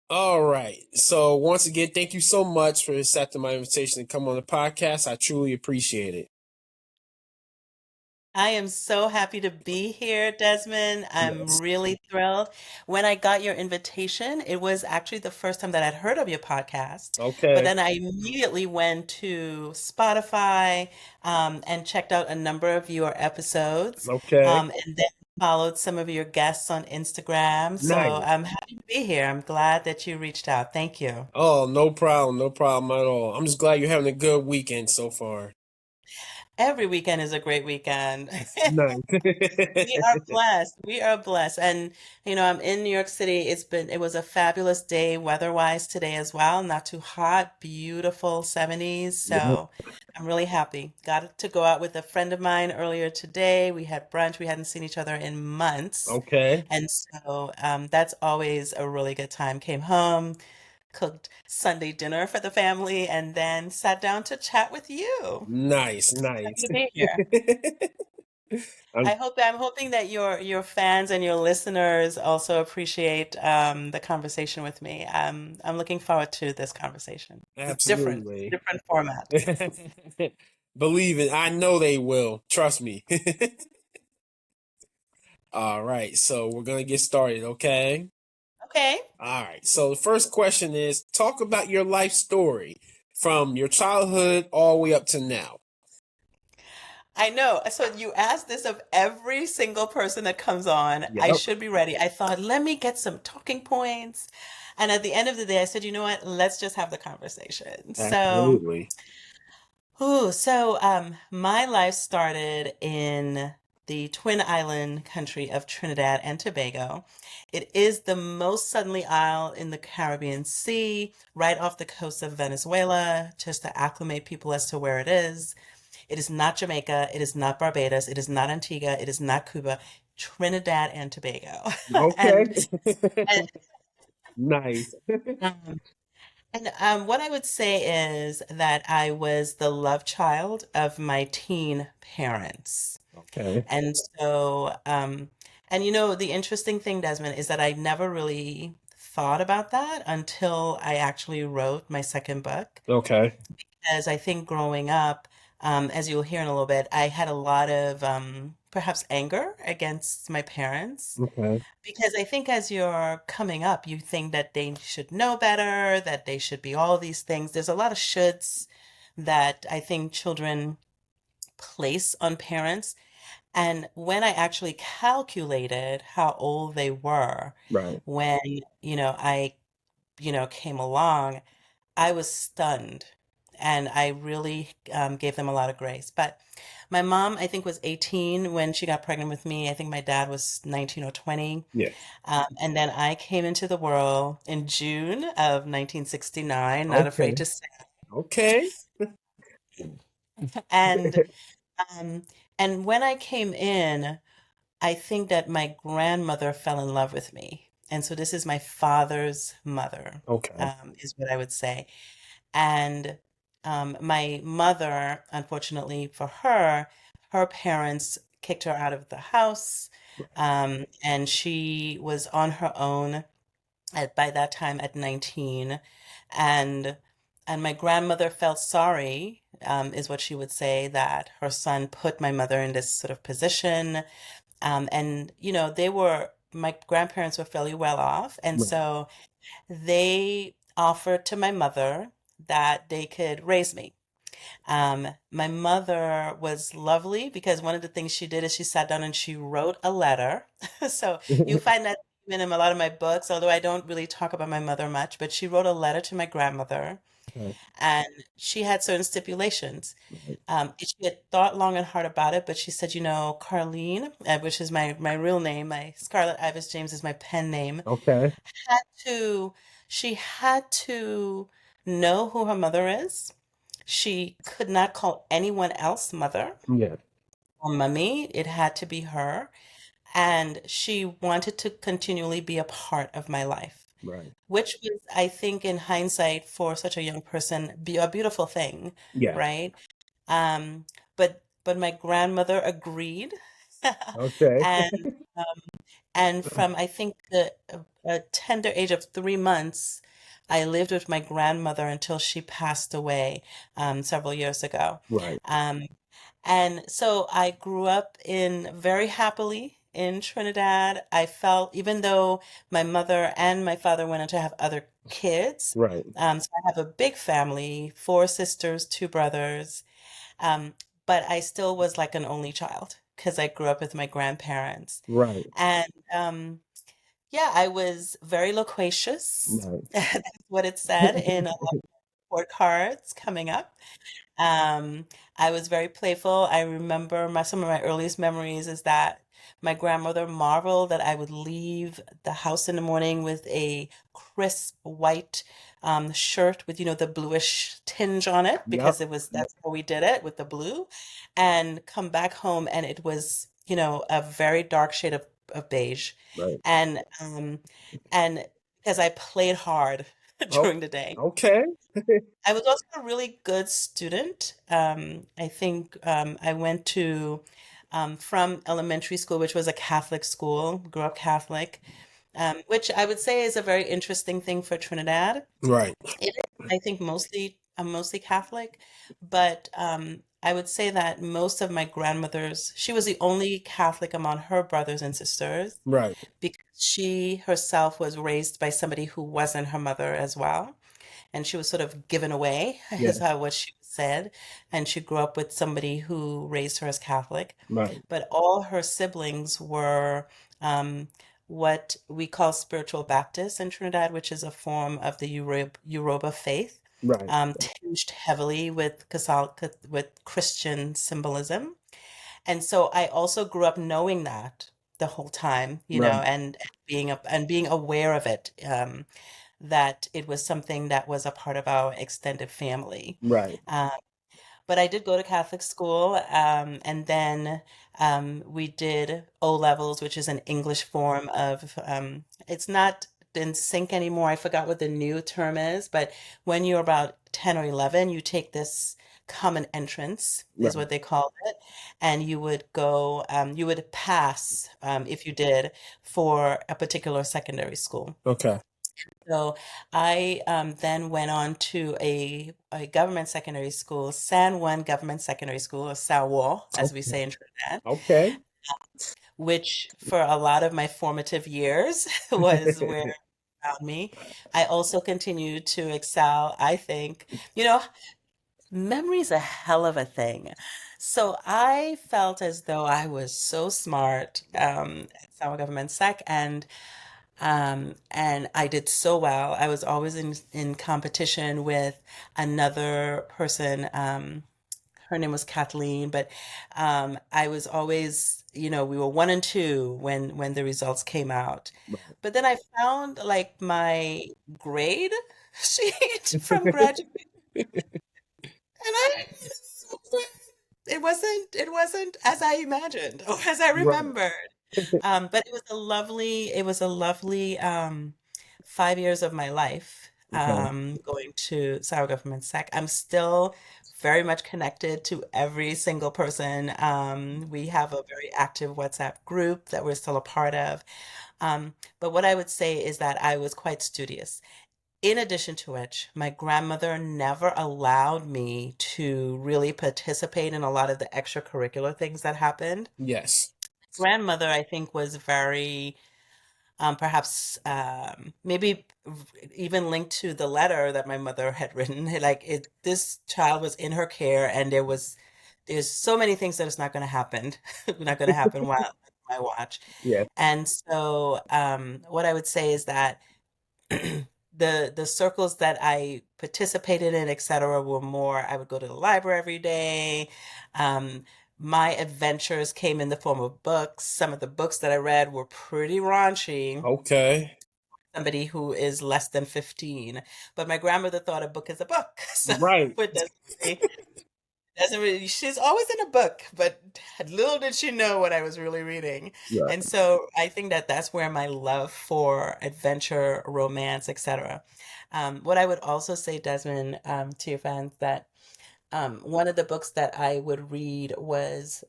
All right. So once again, thank you so much for accepting my invitation to come on the podcast. I truly appreciate it. I am so happy to be here, Desmond. I'm Yes. really thrilled. When I got your invitation, it was actually the first time that I'd heard of your podcast. But Okay. then I immediately went to Spotify, and checked out a number of your episodes, Okay. and then followed some of your guests on Instagram. So Nice. I'm happy to be here. I'm glad that you reached out. Thank you. Oh, no problem. No problem at all. I'm just glad you're having a good weekend so far. Every weekend is a great weekend. Nice. We are blessed. We are blessed. And, I'm in New York City. It was a fabulous day weather-wise today as well. Not too hot, beautiful 70s. Yep. So I'm really happy. Got to go out with a friend of mine earlier today. We had brunch. We hadn't seen each other in months. Okay. And so that's always a really good time. Came home, cooked Sunday dinner for the family, and then sat down to chat with you. Nice. Happy Nice. to be here. I'm I'm hoping that your fans and your listeners also appreciate the conversation with me. I'm looking forward to this conversation. It's different, absolutely. different format. Believe it. I know they will. Trust me. All right. So we're going to get started, okay? Okay. All right. So the first question is talk about your life story from your childhood all the way up to now. I know. So you asked this of every single person that comes on. I Yep. should be ready. I thought, let me get some talking points. And at the end of the day, I said, you know what? Let's just have the conversation. Absolutely. My life started in the Twin Island country of Trinidad and Tobago. It is the most southerly isle in the Caribbean Sea, right off the coast of Venezuela, just to acclimate people as to where it is. It is not Jamaica, it is not Barbados, it is not Antigua, it is not Cuba, Trinidad and Tobago. Okay. And, and Nice. um, what I would say is that I was the love child of my teen parents. Okay. And so, the interesting thing, Desmond, is that I never really thought about that until I actually wrote my second book. Okay. As I think growing up, as you'll hear in a little bit, I had a lot of perhaps anger against my parents. Okay. Because I think as you're coming up, you think that they should know better, that they should be all these things. There's a lot of shoulds that I think children place on parents. And when I actually calculated how old they were Right. when, I, came along, I was stunned. And I really gave them a lot of grace. But my mom, I think, was 18 when she got pregnant with me. I think my dad was 19 or 20. Yeah. And then I came into the world in June of 1969, not afraid Okay. to say. Okay. And um, and when I came in, I think that my grandmother fell in love with me. And so this is my father's mother, Okay. is what I would say. And my mother, unfortunately for her, her parents kicked her out of the house, and she was on her own by that time at 19. And my grandmother felt sorry, is what she would say, that her son put my mother in this sort of position. And my grandparents were fairly well off, and Right. so they offered to my mother that they could raise me. My mother was lovely because one of the things she did is she sat down and she wrote a letter. So you find that in a lot of my books, although I don't really talk about my mother much, but she wrote a letter to my grandmother, Okay. and she had certain stipulations. Right. She had thought long and hard about it, but she said, Carlene, which is my real name, my Scarlet Ibis James is my pen name, Okay. had to, she had to know who her mother is. She could not call anyone else mother Yeah. or mummy. It had to be her. And she wanted to continually be a part of my life, Right. which was, I think, in hindsight, for such a young person, be a beautiful thing, Yeah. right? Um, but my grandmother agreed, Okay. and And from, I think, the a tender age of 3 months, I lived with my grandmother until she passed away several years ago. Right. Um, and so I grew up in very happily in Trinidad. I felt, even though my mother and my father went on to have other kids, Right. so I have a big family, four sisters, two brothers, um, but I still was like an only child because I grew up with my grandparents. Right. And yeah, I was very loquacious. Right. That's what it said in a lot of report cards coming up. Um, I was very playful. I remember some of my earliest memories is that my grandmother marveled that I would leave the house in the morning with a crisp white shirt with, the bluish tinge on it Yep. because that's how we did it with the blue, and come back home and it was, a very dark shade of beige. Right. And and because I played hard Oh, during the day. okay. I was also a really good student. I think I went to from elementary school, which was a Catholic school, grew up Catholic, which I would say is a very interesting thing for Trinidad. Right. It is, I think, I'm mostly Catholic, but I would say that most of my grandmothers, she was the only Catholic among her brothers and sisters Right. because she herself was raised by somebody who wasn't her mother as well, and she was sort of given away, is Yes. how what she said. And she grew up with somebody who raised her as Catholic. Right. But all her siblings were um, what we call spiritual Baptists in Trinidad, which is a form of the Yoruba faith, Right. tinged heavily with with Christian symbolism. And so I also grew up knowing that the whole time, Right. and being aware of it. That it was something that was a part of our extended family. Right. Um, but I did go to Catholic school, and then we did O levels, which is an English form of, it's not in sync anymore. I forgot what the new term is, but when you're about 10 or 11, you take this common entrance, is Right. what they call it, and you would pass, if you did, for a particular secondary school. Okay. So I then went on to a government secondary school, San Juan Government Secondary School, or SAWA, as we Okay. say in Trinidad, Okay. which for a lot of my formative years was where it found me. I also continued to excel, I think. Memory's a hell of a thing. So I felt as though I was so smart at SAWA Government Sec, and I did so well. I was always in competition with another person. Her name was Kathleen, but I was always, we were one and two when the results came out. Right. But then I found like my grade sheet from graduation, and it wasn't as I imagined or as I Right. remembered. But it was a lovely 5 years of my life Okay. going to Sour Government Sec. I'm still very much connected to every single person. We have a very active WhatsApp group that we're still a part of. But what I would say is that I was quite studious. In addition to which, my grandmother never allowed me to really participate in a lot of the extracurricular things that happened. Yes. Grandmother, I think, was very perhaps maybe even linked to the letter that my mother had written. This child was in her care, and there's so many things that is not going to happen, not going to happen while my watch. Yes. And so, what I would say is that the circles that I participated in, etc., were more. I would go to the library every day. Um, my adventures came in the form of books. Some of the books that I read were pretty raunchy. Okay. Somebody who is less than 15, but my grandmother thought a book is a book. So Right. it doesn't really, she's always in a book, but little did she know what I was really reading. Right. And so I think that that's where my love for adventure, romance, etc. What I would also say, Desmond, to your fans, that one of the books that I would read was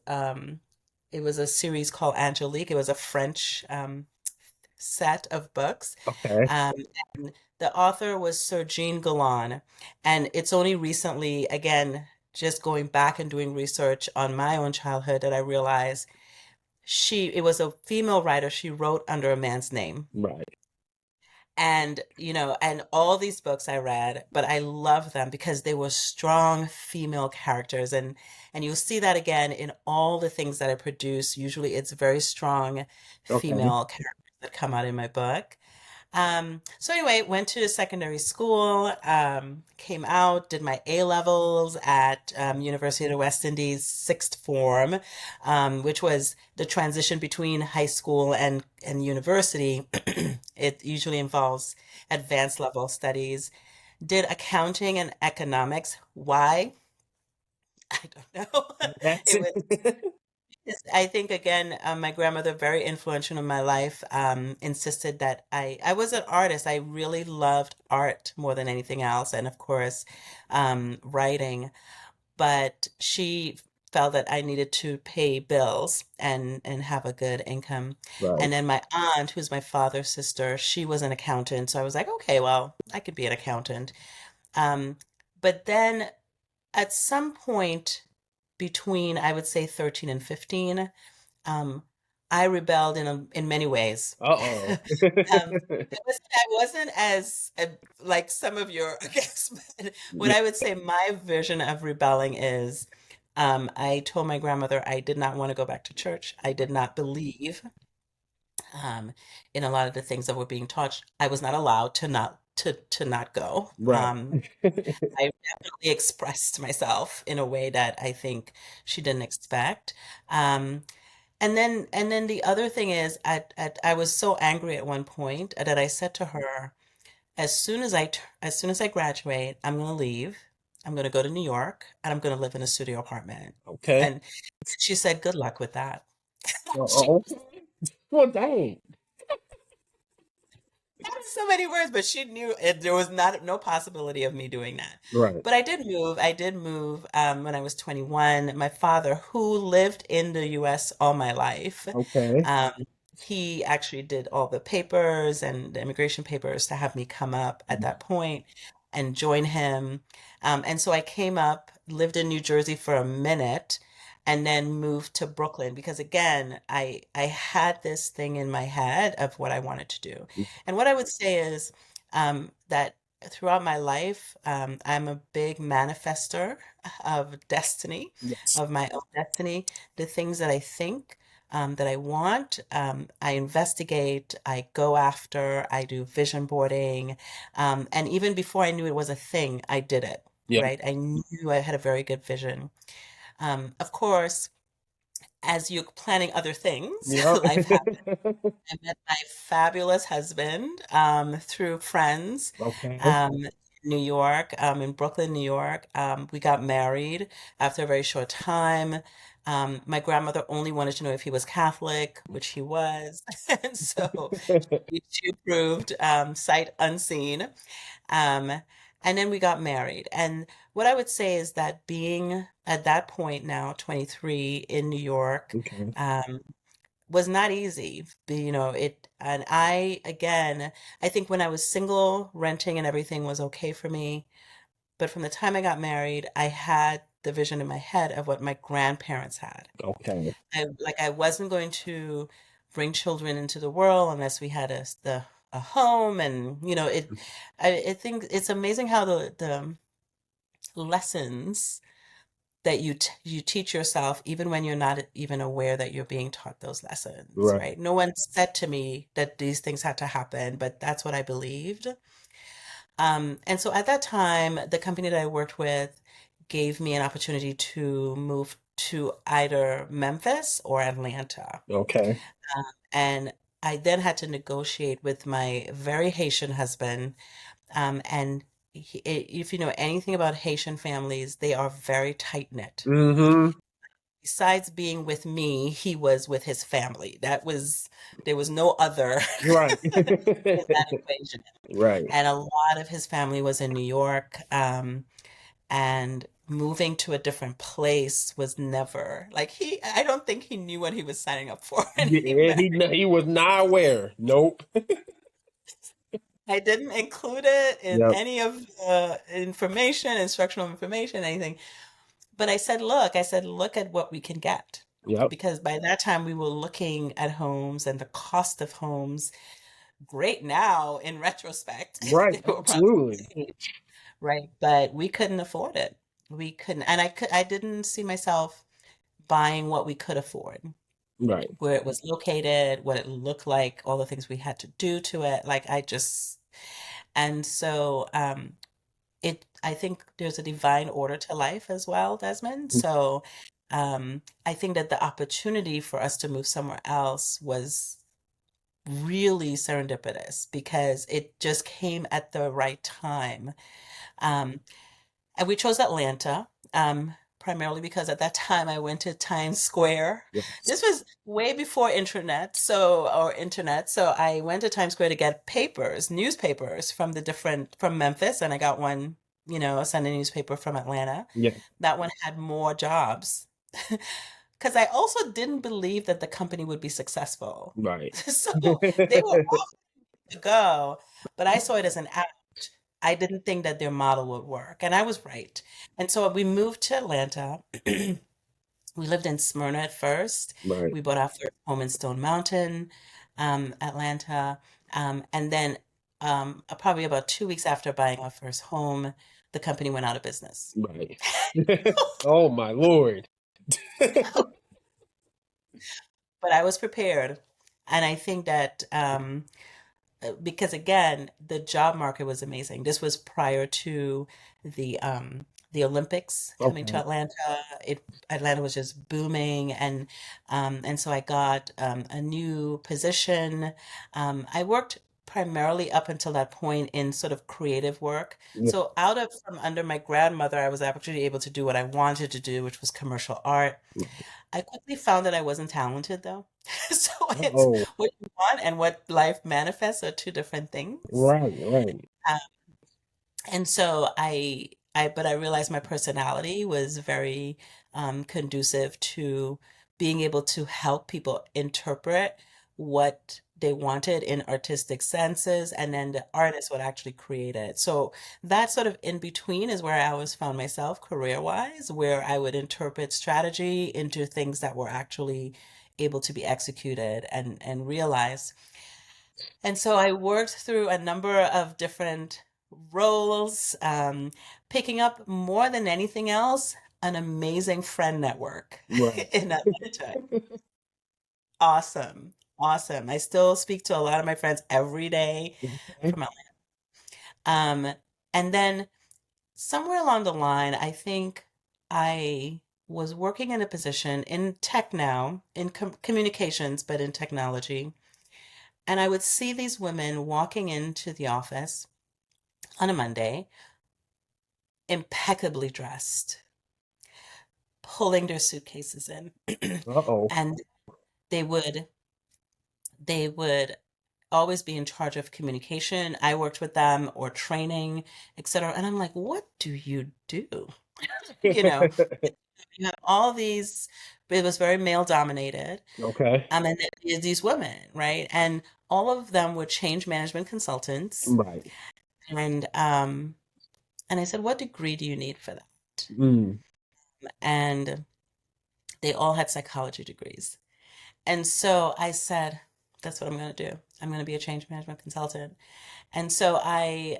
it was a series called Angelique. It was a French set of books. Okay. Um, and the author was Sir Jean Golan. And it's only recently, again, just going back and doing research on my own childhood that I realized it was a female writer. She wrote under a man's name. Right. And, and all these books I read, but I love them because they were strong female characters. And you'll see that again in all the things that I produce. Usually it's very strong Okay. female characters that come out in my book. So anyway, went to secondary school, came out, did my A levels at University of the West Indies sixth form, which was the transition between high school and university. It usually involves advanced level studies. Did accounting and economics. Why? I don't know. That's It was I think again, my grandmother, very influential in my life, insisted that I was an artist. I really loved art more than anything else, and of course, writing. But she felt that I needed to pay bills and have a good income. right. And then my aunt, who's my father's sister, she was an accountant, so I was like, okay, well, I could be an accountant. Um, but then at some point between, I would say 13 and 15, um, I rebelled in many ways. Uh-oh. I wasn't as like some of your guests, but what I would say my version of rebelling is I told my grandmother I did not want to go back to church. I did not believe um, in a lot of the things that were being taught. I was not allowed to not go. Right. I definitely expressed myself in a way that I think she didn't expect. Um, and then the other thing is, I was so angry at one point that I said to her, as soon as I graduate, I'm gonna leave. I'm gonna go to New York and I'm gonna live in a studio apartment. Okay. And she said, "Good luck with that." She Uh-oh. Well, dang. had so many words, but she knew there was not no possibility of me doing that. Right. But I did move. I did move when I was 21. My father, who lived in the U.S. all my life, Okay. um, he actually did all the papers and the immigration papers to have me come up at that point and join him. And so I came up, lived in New Jersey for a minute, and then moved to Brooklyn because again, I had this thing in my head of what I wanted to do. And what I would say is that throughout my life, I'm a big manifester of destiny, Yes. of my own destiny, the things that I think. That I want, I investigate, I go after, I do vision boarding. And even before I knew it was a thing, I did it, Yep. right? I knew I had a very good vision. Of course, as you're planning other things, Yep. life happens. I met my fabulous husband through friends Okay. in New York, in Brooklyn, New York. We got married after a very short time. My grandmother only wanted to know if he was Catholic, which he was. And so she approved, sight unseen. Um, and then we got married. And what I would say is that being at that point now, 23 in New York, Okay. um, was not easy. And again, I think when I was single, renting and everything was okay for me. But from the time I got married, I had the vision in my head of what my grandparents had. Okay. I wasn't going to bring children into the world unless we had a home, and I think it's amazing how the lessons that you teach yourself even when you're not even aware that you're being taught those lessons, Right. right? No one said to me that these things had to happen, but that's what I believed. And so at that time, the company that I worked with gave me an opportunity to move to either Memphis or Atlanta. Okay. And I then had to negotiate with my very Haitian husband. And if you know anything about Haitian families, they are very tight-knit. Mm-hmm. Besides being with me, he was with his family. There was no other Right. in that equation. Right. And a lot of his family was in New York. And moving to a different place was never like I don't think he knew what he was signing up for when he Yeah, met. he was not aware. Nope. I didn't include it in Yep. any of the information, instructional information, anything. But I said, look at what we can get. Yep. Because by that time we were looking at homes and the cost of homes, great now in retrospect. Right. They were Absolutely. probably right, but we couldn't afford it. We couldn't, and I didn't see myself buying what we could afford, Right. where it was located, what it looked like, all the things we had to do to it. And so I think there's a divine order to life as well, Desmond. So I think that the opportunity for us to move somewhere else was really serendipitous because it just came at the right time. Um, and we chose Atlanta, primarily because at that time I went to Times Square. Yes. This was way before internet. So I went to Times Square to get newspapers from Memphis, and I got one, a Sunday newspaper from Atlanta. Yeah. That one had more jobs. Because I also didn't believe that the company would be successful. Right. So they were off to go, but I saw it as an out. I didn't think that their model would work, and I was right. And so we moved to Atlanta. We lived in Smyrna at first. Right. We bought our first home in Stone Mountain, Atlanta. And then probably about 2 weeks after buying our first home, the company went out of business. Right. Oh my Lord. But I was prepared. And I think that because again, the job market was amazing. This was prior to the Olympics coming to Okay. Atlanta. Atlanta was just booming, and so I got a new position. I worked primarily up until that point in sort of creative work. Yeah. So out of from under my grandmother, I was actually able to do what I wanted to do, which was commercial art. I quickly found that I wasn't talented though. So it's Oh. what you want and what life manifests are two different things. Right. Right. Um, and so but I realized my personality was very conducive to being able to help people interpret what they wanted in artistic senses, and then the artist would actually create it. So that sort of in between is where I always found myself career-wise, where I would interpret strategy into things that were actually able to be executed and realized. And so I worked through a number of different roles, picking up more than anything else, an amazing friend network Right. in Atlanta. Awesome. Awesome. I still speak to a lot of my friends every day Okay. from Atlanta. Um, and then somewhere along the line, I think I was working in a position in tech now, in communications, but in technology. And I would see these women walking into the office on a Monday, impeccably dressed, pulling their suitcases in. Uh-oh. And they would they would always be in charge of communication. I worked with them or training, etc. And I'm like, what do you do? You know, you have all these, it was very male dominated. Okay. And then there's these women, right? And all of them were change management consultants. Right. And I said, what degree do you need for that? Mm. And they all had psychology degrees. And so I said, that's what I'm going to do. I'm going to be a change management consultant. And so I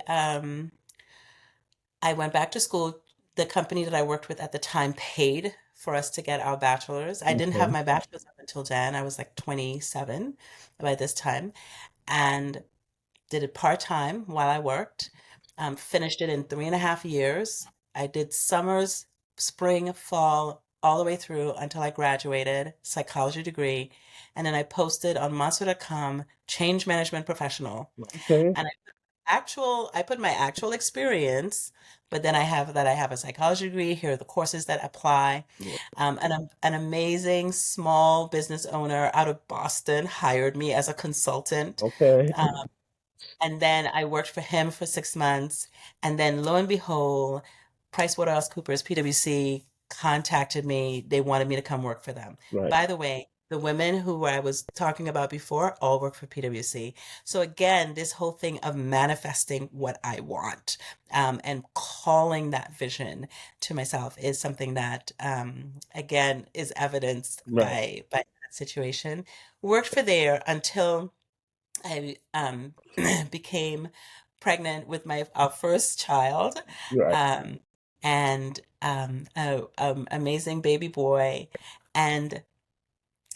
went back to school. The company that I worked with at the time paid for us to get our bachelor's. I didn't have Okay. my bachelor's up until then. I was like 27 by this time, and did it part-time while I worked. Finished it in 3.5 years. I did summers, spring, fall, all the way through until I graduated, psychology degree. And then I posted on monster.com, change management professional. Okay. And I put my actual experience, but then I have a psychology degree. Here are the courses that apply. An amazing small business owner out of Boston hired me as a consultant. Okay. And then I worked for him for 6 months. And then lo and behold, PricewaterhouseCoopers, PwC, contacted me. They wanted me to come work for them. Right. By the way, the women who I was talking about before all work for PwC. So again, this whole thing of manifesting what I want, and calling that vision to myself is something that, again, is evidenced Right. by that situation. Worked for there until I became pregnant with my our first child, Right. um, and amazing baby boy, and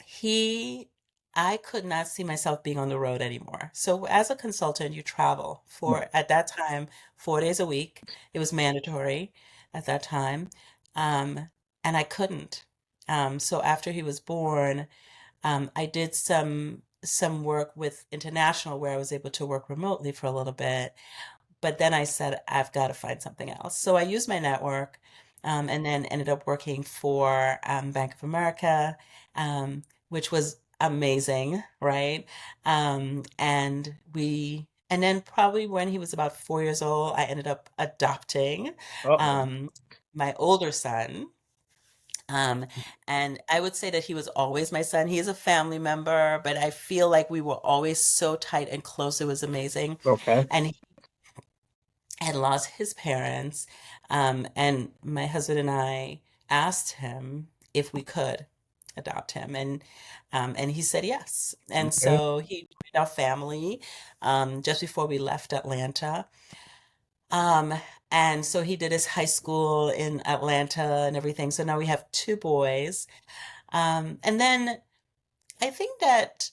he I could not see myself being on the road anymore. So as a consultant, you travel Right. for, at that time, 4 days a week. It was mandatory at that time, um, and I couldn't. So after he was born, I did some work with international where I was able to work remotely for a little bit, but then I said I've got to find something else. So I used my network, and then ended up working for Bank of America, which was amazing, right? And then probably when he was about 4 years old, I ended up adopting Uh-oh. um, my older son. Um, and I would say that he was always my son. He is a family member, but I feel like we were always so tight and close. It was amazing. Okay. And he had lost his parents. And my husband and I asked him if we could adopt him. And he said yes. And Okay. so he joined our family just before we left Atlanta. Um, and so he did his high school in Atlanta and everything. So now we have two boys. And then I think that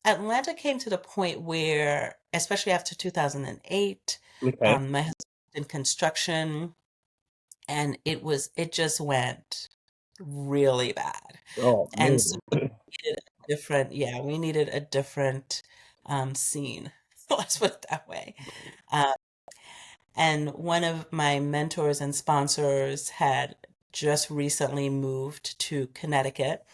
Atlanta came to the point where, especially after 2008, Okay. my husband was in construction, and it just went really bad. Oh And man. so we needed a different, yeah, we needed a different scene. Let's put it that way. Uh, and one of my mentors and sponsors had just recently moved to Connecticut.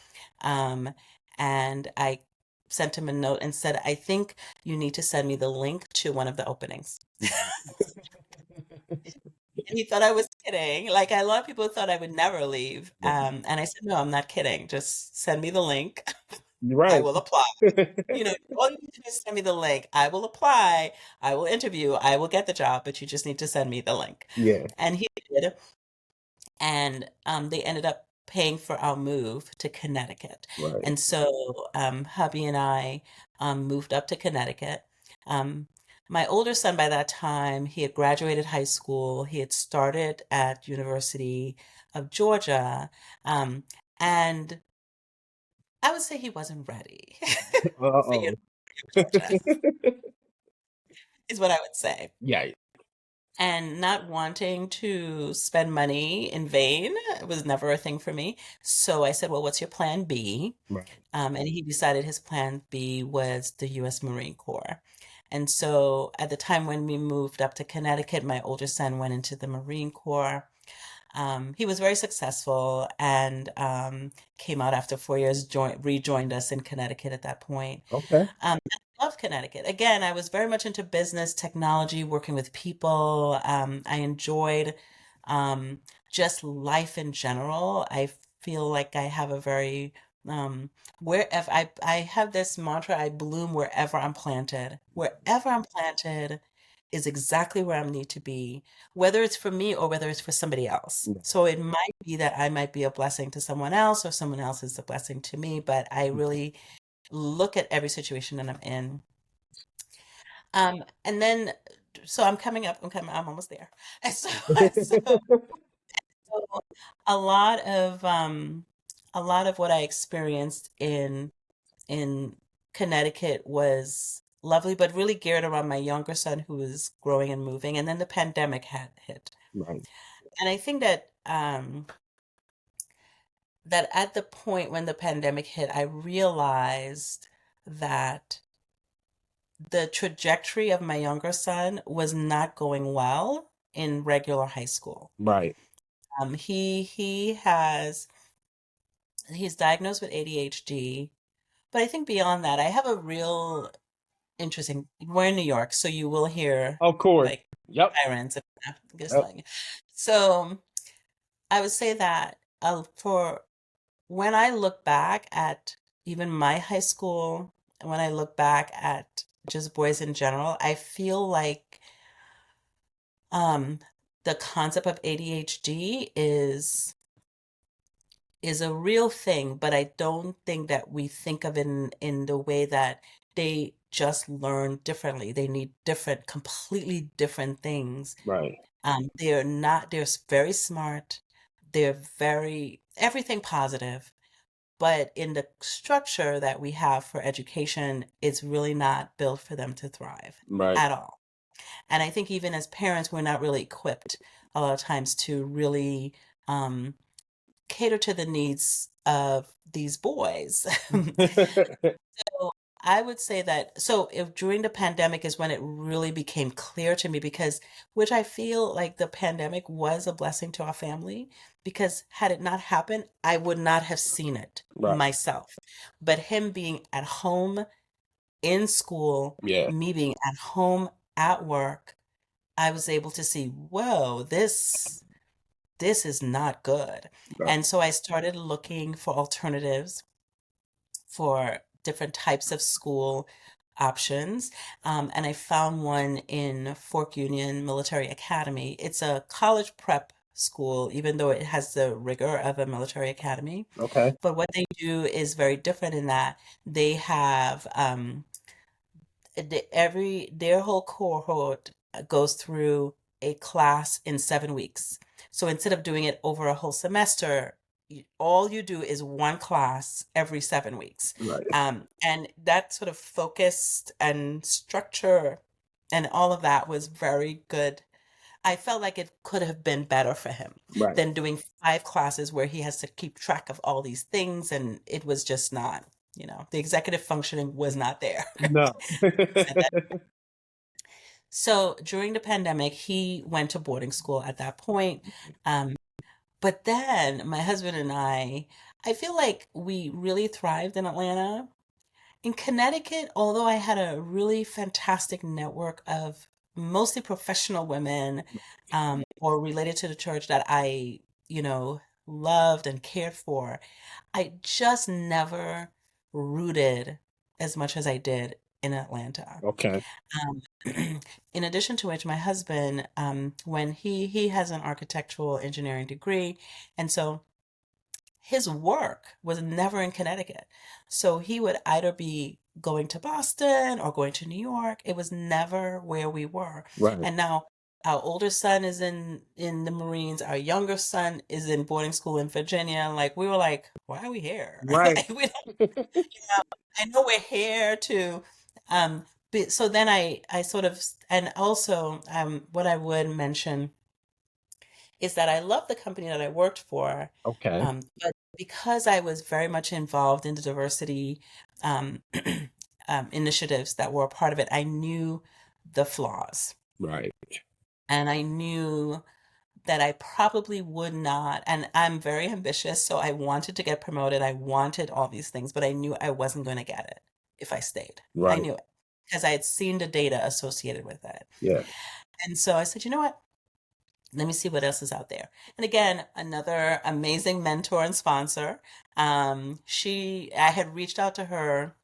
Um, and I sent him a note and said, I think you need to send me the link to one of the openings. And he thought I was kidding. Like a lot of people thought I would never leave. And I said, no, I'm not kidding. Just send me the link. You're I right. will apply. All you need to do is send me the link. I will apply. I will interview. I will get the job, but you just need to send me the link. Yeah. And he did. And they ended up paying for our move to Connecticut. Right. And so hubby and I moved up to Connecticut. Um, my older son by that time, he had graduated high school. He had started at University of Georgia. Um, and I would say he wasn't ready for University Uh-oh. of Georgia, is what I would say. Yeah. And not wanting to spend money in vain was never a thing for me. So I said, well, what's your plan B? Right. And he decided his plan B was the U.S. Marine Corps. And so at the time when we moved up to Connecticut, my older son went into the Marine Corps. He was very successful and came out after 4 years, rejoined us in Connecticut at that point. Okay. I love Connecticut. Again, I was very much into business, technology, working with people. I enjoyed um, just life in general. I feel like I have a very where if I have this mantra, I bloom wherever I'm planted. Wherever I'm planted is exactly where I need to be, whether it's for me or whether it's for somebody else. Yeah. So it might be that I might be a blessing to someone else or someone else is a blessing to me, but I really look at every situation that I'm in. And then, so I'm coming up, I'm almost there. And so a lot of, a lot of what I experienced in Connecticut was lovely, but really geared around my younger son who was growing and moving. And then the pandemic had hit. Right. And I think that, that at the point when the pandemic hit, I realized that the trajectory of my younger son was not going well in regular high school. Right. He's diagnosed with ADHD, but I think beyond that, I have a real we're in New York, so you will hear Of course. like Yep. sirens and just Yep. like So I would say that for when I look back at even my high school, and when I look back at just boys in general, I feel like um, the concept of ADHD is a real thing, but I don't think that we think of it in the way that they just learn differently. They need different, completely different things. Right. They're not, they're very smart. They're very, everything positive. But in the structure that we have for education, it's really not built for them to thrive Right. at all. And I think even as parents, we're not really equipped a lot of times to really um, cater to the needs of these boys. So I would say that, so if during the pandemic is when it really became clear to me, because which I feel like the pandemic was a blessing to our family, because had it not happened, I would not have seen it Right. myself. But him being at home in school, Yeah. me being at home at work, I was able to see, whoa, this is not good. Right. And so I started looking for alternatives for different types of school options. And I found one in Fork Union Military Academy. It's a college prep school, even though it has the rigor of a military academy. Okay. But what they do is very different in that they have their whole cohort goes through a class in 7 weeks. So instead of doing it over a whole semester, all you do is one class every 7 weeks. Right. And that sort of focused and structure and all of that was very good. I felt like it could have been better for him Right. than doing 5 classes where he has to keep track of all these things. And it was just not, the executive functioning was not there. No. So during the pandemic, he went to boarding school at that point. Um, but then my husband and I feel like we really thrived in Atlanta. In Connecticut, although I had a really fantastic network of mostly professional women or related to the church that I, loved and cared for, I just never rooted as much as I did in Atlanta. Okay. Um, in addition to which, my husband, when he has an architectural engineering degree, and so his work was never in Connecticut. So he would either be going to Boston or going to New York. It was never where we were. Right. And now our older son is in the Marines. Our younger son is in boarding school in Virginia. Like we were like, why are we here? Right. Like we don't, I know we're here to so then I sort of, and also what I would mention is that I love the company that I worked for, Okay. but because I was very much involved in the diversity um, initiatives that were a part of it, I knew the flaws. Right. And I knew that I probably would not, and I'm very ambitious, so I wanted to get promoted. I wanted all these things, but I knew I wasn't going to get it if I stayed. I Right. knew it because I had seen the data associated with it. Yeah. And so I said, you know what? Let me see what else is out there. And again, another amazing mentor and sponsor. I had reached out to her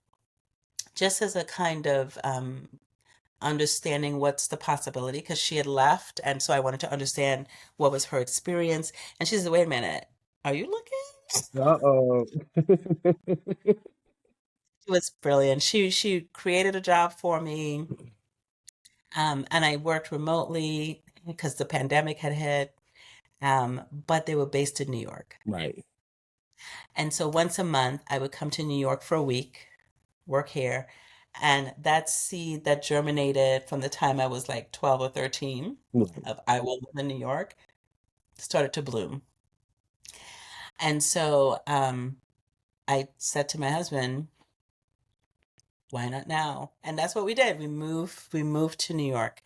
just as a kind of understanding what's the possibility because she had left. And so I wanted to understand what was her experience. And she said, wait a minute, are you looking? Uh-oh. It was brilliant. She created a job for me. And I worked remotely because the pandemic had hit. But they were based in New York. Right. And so once a month, I would come to New York for a week, work here. And that seed that germinated from the time I was like 12 or 13 Right. of I will live in New York started to bloom. And so I said to my husband, why not now? And that's what we did. We moved to New York.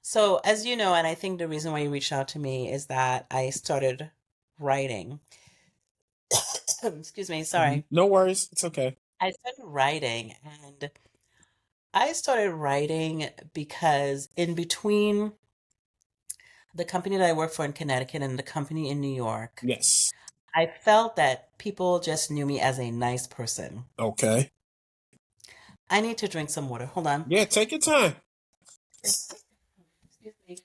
So as you know, and I think the reason why you reached out to me is that I started writing. Excuse me, sorry. No worries. It's okay. I started writing and I started writing because in between the company that I work for in Connecticut and the company in New York, Yes. I felt that people just knew me as a nice person. Okay. I need to drink some water. Hold on. Yeah, take your time. Excuse me.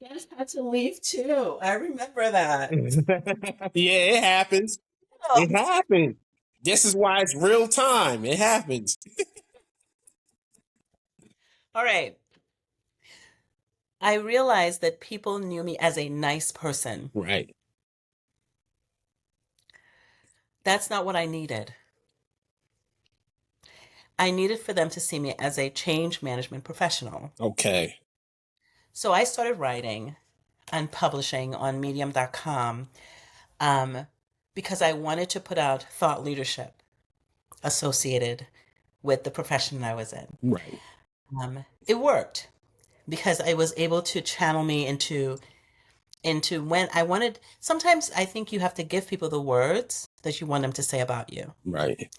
Dennis had to leave too. I remember that. Yeah, it happens. Oh, It happens. This is why it's real time. It happens. all right. I realized that people knew me as a nice person. Right. That's not what I needed. I needed for them to see me as a change management professional. Okay. So I started writing and publishing on medium.com um, because I wanted to put out thought leadership associated with the profession I was in. Right. It worked because I was able to channel me into when I wanted. Sometimes I think you have to give people the words that you want them to say about you. Right.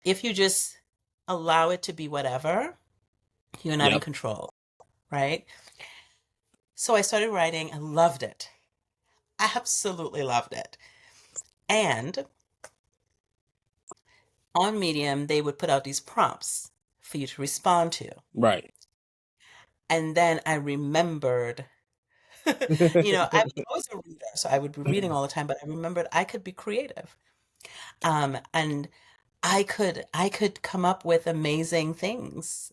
If you just allow it to be whatever, you're not in Yep. control, right? So I started writing and loved it. Absolutely loved it. And on Medium, they would put out these prompts for you to respond to. Right. And then I remembered, I was always a reader, so I would be reading all the time, but I remembered I could be creative. And I could come up with amazing things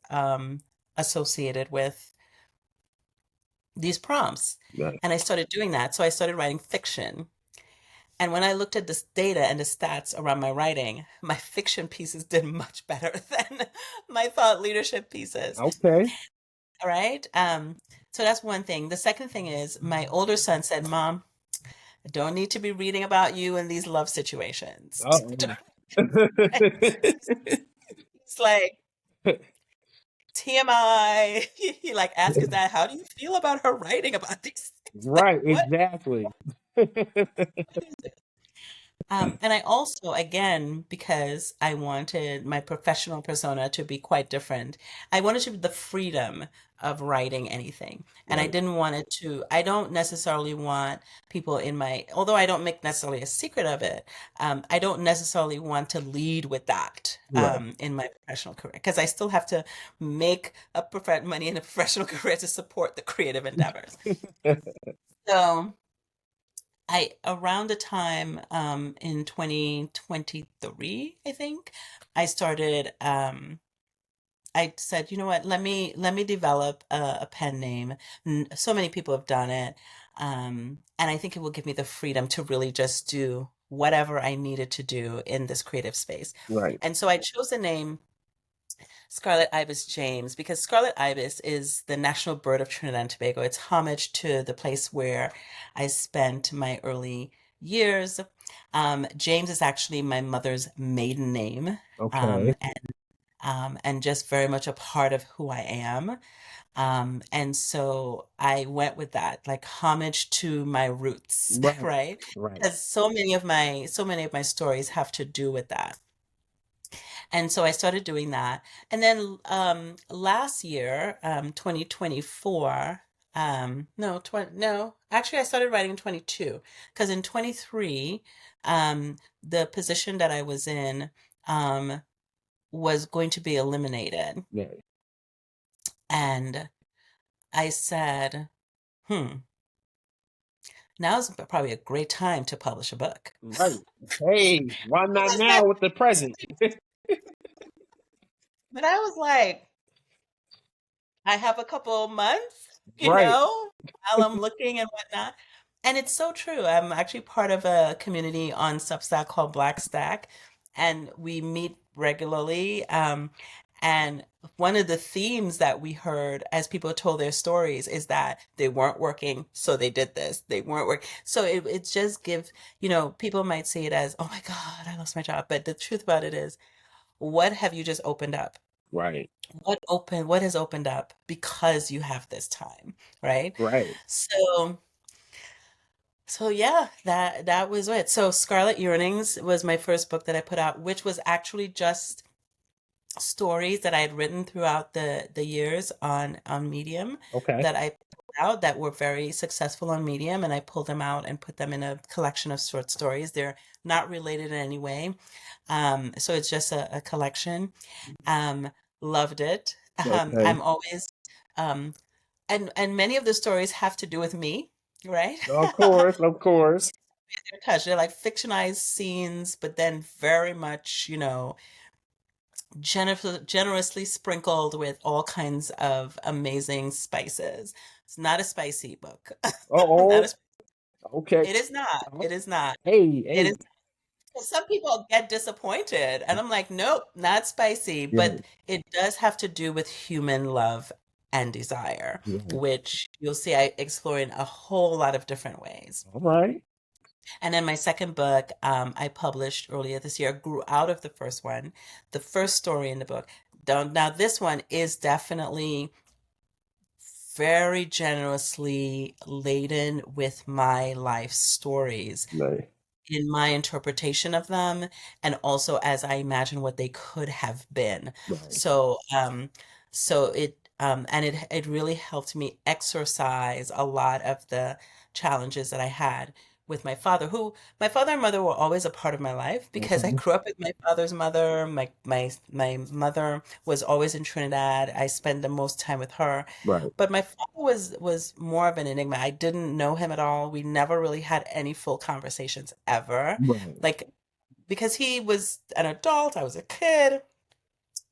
associated with these prompts. Right. And I started doing that. So I started writing fiction. And when I looked at this data and the stats around my writing, my fiction pieces did much better than my thought leadership pieces. Okay. All right. So that's one thing. The second thing is my older son said, Mom, I don't need to be reading about you in these love situations. Uh-oh. It's like TMI. He like asked his dad, how do you feel about her writing about these things? Like, Right, what? exactly. And I also, again, because I wanted my professional persona to be quite different, I wanted to the freedom of writing anything. And I Right. didn't want it to, I don't necessarily want people in my, although I don't make necessarily a secret of it, I don't necessarily want to lead with that Right. in my professional career because I still have to make money in a professional career to support the creative endeavors. So, I around the time in 2023, I think, I started I said, you know what, let me develop a pen name. So many people have done it. And I think it will give me the freedom to really just do whatever I needed to do in this creative space. Right. And so I chose the name Scarlet Ibis James because Scarlet Ibis is the national bird of Trinidad and Tobago. It's homage to the place where I spent my early years. James is actually my mother's maiden name, Okay. and just very much a part of who I am. And so I went with that, like homage to my roots, Right. right? Right. Because so many of my stories have to do with that. And so I started doing that. And then last year, 2024, no, no, actually I started writing in 22 because in 23, the position that I was in um, was going to be eliminated. Right. And I said, now's probably a great time to publish a book. Right. Hey, why not It's not- now with the present? But I was like, I have a couple of months, Right. while I'm looking and whatnot. And it's so true. I'm actually part of a community on Substack called Black Stack, and we meet regularly. And one of the themes that we heard as people told their stories is that they weren't working, so they did this. They weren't working. So it just gives, people might see it as, oh my God, I lost my job. But the truth about it is, what have you just opened up? Right. What has opened up because you have this time, right? Right. So So yeah, that was it. So Scarlet Yearnings was my first book that I put out, which was actually just stories that I had written throughout the years on Medium Okay. that I put out that were very successful on Medium, and I pulled them out and put them in a collection of short stories. They're not related in any way. So it's just a collection. Um, Loved it. Okay. I'm always um, and many of the stories have to do with me, right? Of course, of course. They're touched. They're like fictionized scenes, but then very much, generously sprinkled with all kinds of amazing spices. It's not a spicy book. Not Uh-oh. a, Okay. it is not. It is not. Hey, It hey. is. Some people get disappointed, and I'm like, nope, not spicy. Yeah. But it does have to do with human love and desire, Yeah. which you'll see I explore in a whole lot of different ways. All right. And then my second book, I published earlier this year, grew out of the first one. The first story in the book. Now, this one is definitely very generously laden with my life stories Nice. in my interpretation of them, and also as I imagine what they could have been. Right. So, it really helped me exorcise a lot of the challenges that I had with my father, who my father and mother were always a part of my life because I Okay. grew up with my father's mother. My mother was always in Trinidad. I spent the most time with her. Right. But my father was more of an enigma. I didn't know him at all. We never really had any full conversations ever. Right. Like, because he was an adult, I was a kid.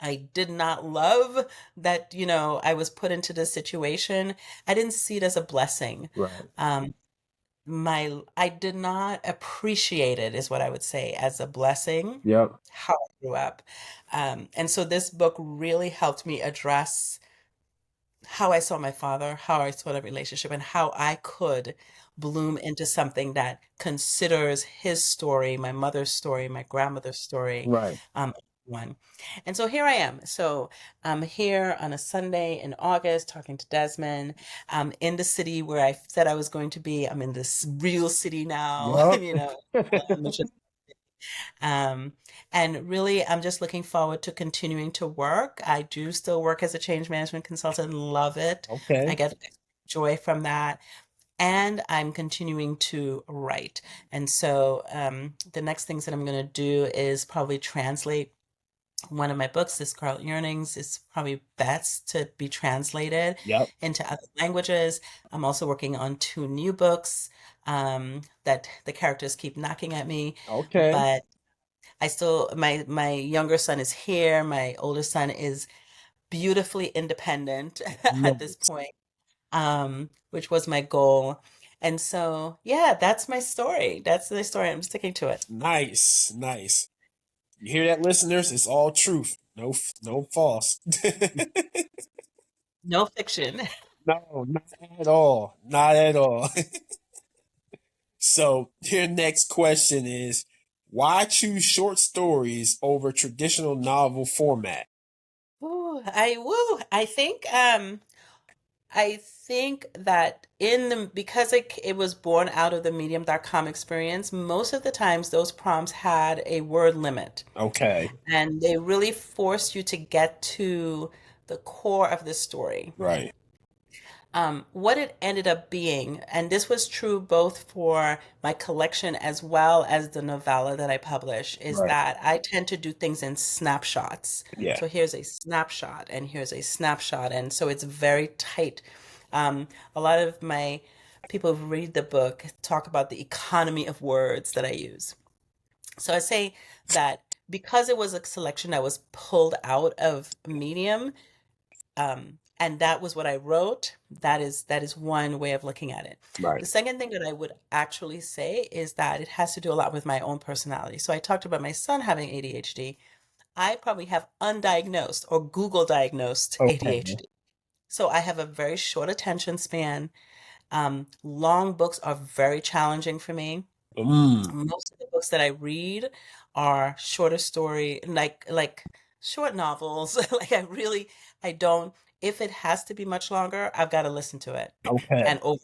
I did not love that, I was put into this situation. I didn't see it as a blessing. Right. Um, I did not appreciate it, is what I would say, as a blessing, Yep. how I grew up. And so this book really helped me address how I saw my father, how I saw the relationship, and how I could bloom into something that considers his story, my mother's story, my grandmother's story, Right. one. And so here I am. So I'm here on a Sunday in August talking to Desmond. I'm in the city where I said I was going to be. I'm in this real city now, Yep. um, and really, I'm just looking forward to continuing to work. I do still work as a change management consultant, love it. I Okay. get joy from that. And I'm continuing to write. And so the next things that I'm going to do is probably translate one of my books, this Scarlet Yearnings, is probably best to be translated Yep. into other languages. I'm also working on two new books that the characters keep knocking at me, Okay. but my younger son is here. My older son is beautifully independent at this Nice. point, which was my goal. And so, yeah, that's my story. That's the story. I'm sticking to it. Nice. Nice. You hear that, listeners? It's all truth. No false. No fiction. No, not at all. Not at all. So your next question is, why choose short stories over traditional novel format? I think that because it was born out of the medium.com experience, most of the times those prompts had a word limit, Okay. and they really forced you to get to the core of the story. Right. What it ended up being, and this was true both for my collection as well as the novella that I publish, is Right. that I tend to do things in snapshots. Yeah. So here's a snapshot, and here's a snapshot, and so it's very tight. A lot of my people who read the book talk about the economy of words that I use. So I say that because it was a selection that was pulled out of Medium, and that was what I wrote. That is one way of looking at it. Right. The second thing that I would actually say is that it has to do a lot with my own personality. So I talked about my son having ADHD. I probably have undiagnosed or Google diagnosed Okay. ADHD. So I have a very short attention span. Long books are very challenging for me. Mm. Most of the books that I read are shorter story, like short novels. Like I don't, if it has to be much longer, I've got to listen to it Okay. and over.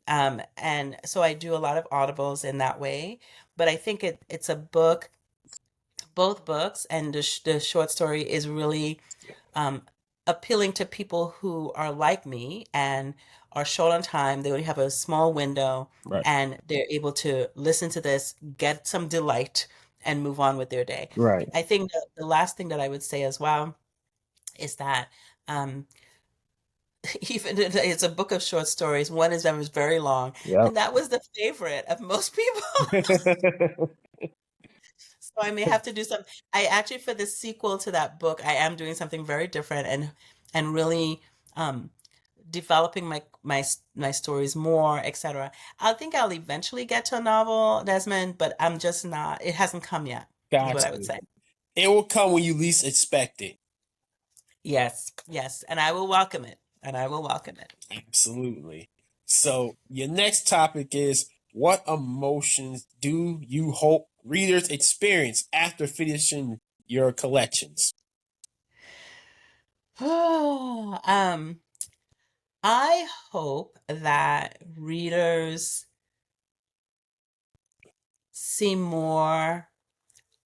And so I do a lot of audibles in that way. But I think it's a book, both books, and the short story is really um, appealing to people who are like me and are short on time. They only have a small window, Right. and they're able to listen to this, get some delight, and move on with their day. Right. I think the last thing that I would say as well is that um, even it's a book of short stories. One of them is very long, Yep. and that was the favorite of most people. So I may have to do some. I actually, for the sequel to that book, I am doing something very different and really um, developing my stories more, etc. I think I'll eventually get to a novel, Desmond, but I'm just not. It hasn't come yet, is what I Gotcha. would say. It will come when you least expect it. Yes, yes, and I will welcome it, and I will welcome it. Absolutely. So your next topic is, what emotions do you hope readers experience after finishing your collections? Oh, I hope that readers see more,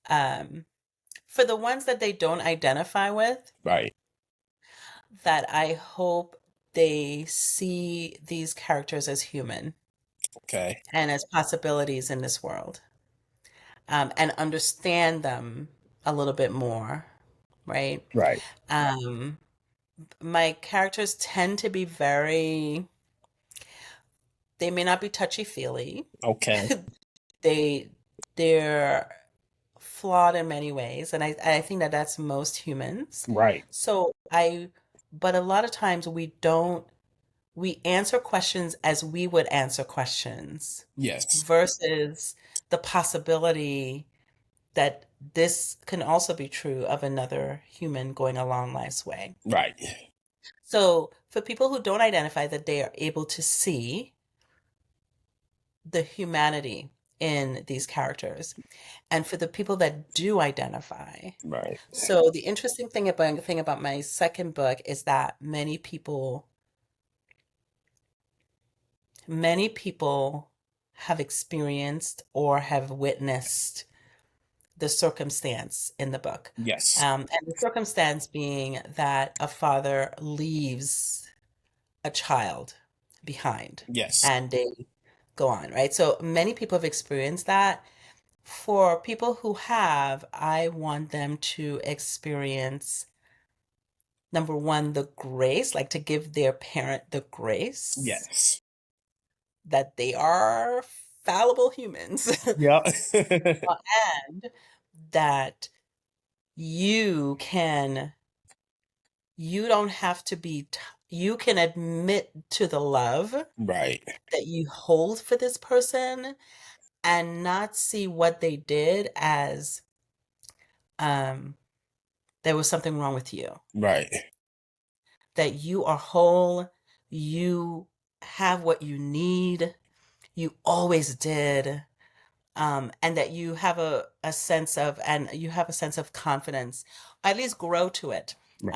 um, for the ones that they don't identify with, Right. that I hope they see these characters as human Okay. and as possibilities in this world, and understand them a little bit more, right? Right. Um, my characters tend to be very, they may not be touchy-feely. Okay. They they're flawed in many ways, and I think that that's most humans. Right. So I, but a lot of times we answer questions as we would answer questions Yes. versus the possibility that this can also be true of another human going along life's way. Right. So for people who don't identify, that they are able to see the humanity in these characters. And for the people that do identify, Right. so the interesting thing about my second book is that many people have experienced or have witnessed the circumstance in the book. Yes. And the circumstance being that a father leaves a child behind Yes. and they go on, right? So many people have experienced that. For people who have, I want them to experience, number one, the grace, like to give their parent the grace Yes. that they are fallible humans, Yeah. and that you can, you don't have to be, you can admit to the love Right. that you hold for this person and not see what they did as um, there was something wrong with you. Right. That you are whole, you have what you need, you always did, and that you have a sense of, and you have a sense of confidence, at least grow to it. Right.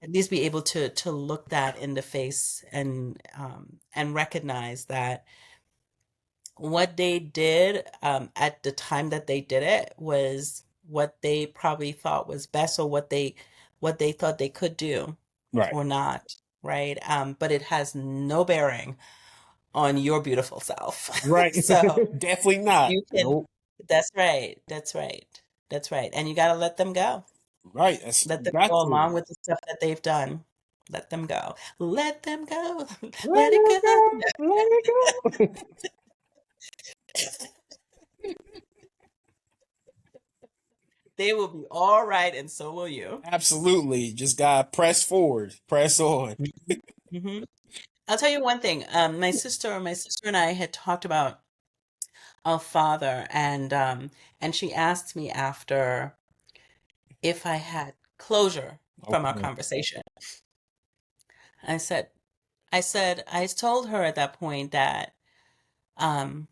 At least be able to look that in the face and recognize that what they did at the time that they did it was what they probably thought was best, or what they thought they could do Right. or not, right? But it has no bearing on your beautiful self. Right. So Definitely not. you can, Nope. that's right, that's right, that's right. And you got to let them go. Right. That's Let them got go to. along with the stuff that they've done. Let them go. Let them go. Let Let it it go. go. Let it go. They will be all right, and so will you. Absolutely. Just gotta press forward. Press on. Hmm. I'll tell you one thing. My sister and I had talked about our father, and she asked me after if I had closure from our Okay. conversation. I said, I told her at that point um,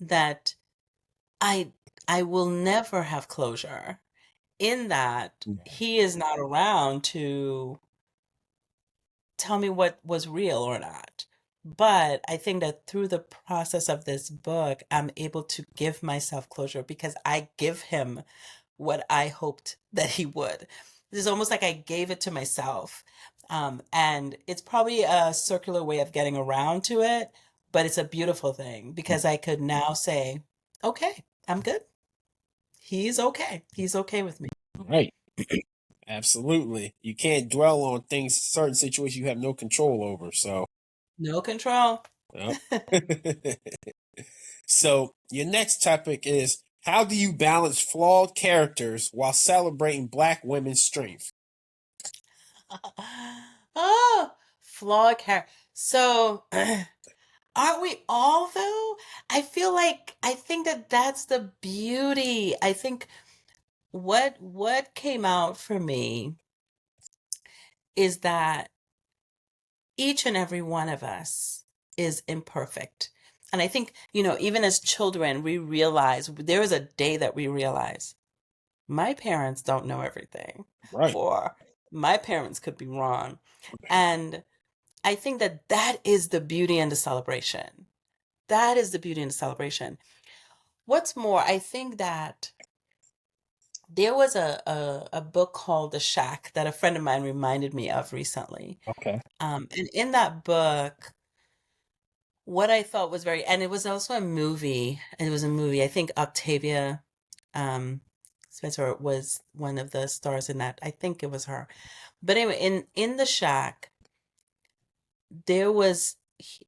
that I I will never have closure, in that he is not around to tell me what was real or not. But I think that through the process of this book, I'm able to give myself closure because I give him what I hoped that he would. It's almost like I gave it to myself. And it's probably a circular way of getting around to it, but it's a beautiful thing because I could now say, okay, I'm good. He's okay. He's okay with me. Right. Absolutely. You can't dwell on things, certain situations you have no control over. So, No control. yep. So, your next topic is how do you balance flawed characters while celebrating Black women's strength? Oh, flawed character. So, aren't we all though? I think that that's the beauty. I think what came out for me is that each and every one of us is imperfect. And I think, even as children, we realize there is a day that we realize my parents don't know everything, Right. or my parents could be wrong. And I think that that is the beauty and the celebration. That is the beauty and the celebration. What's more, I think that there was a book called The Shack that a friend of mine reminded me of recently. Okay. And in that book, what I thought was and it was also a movie. It was a movie. I think Octavia um, Spencer was one of the stars in that. I think it was her. But anyway, in The Shack, there was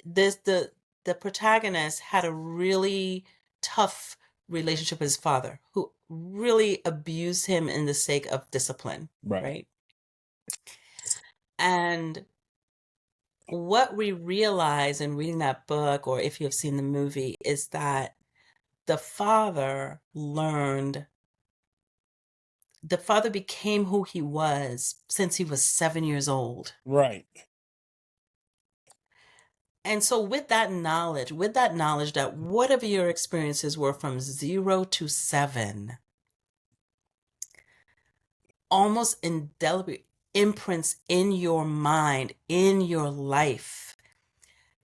this the protagonist had a really tough relationship with his father, who really abused him in the sake of discipline, Right. right? And what we realize in reading that book, or if you have seen the movie, is that the father learned, the father became who he was since he was 7 years old. Right. And so with that knowledge that whatever your experiences were from 0 to 7, almost indelibly imprints in your mind, in your life,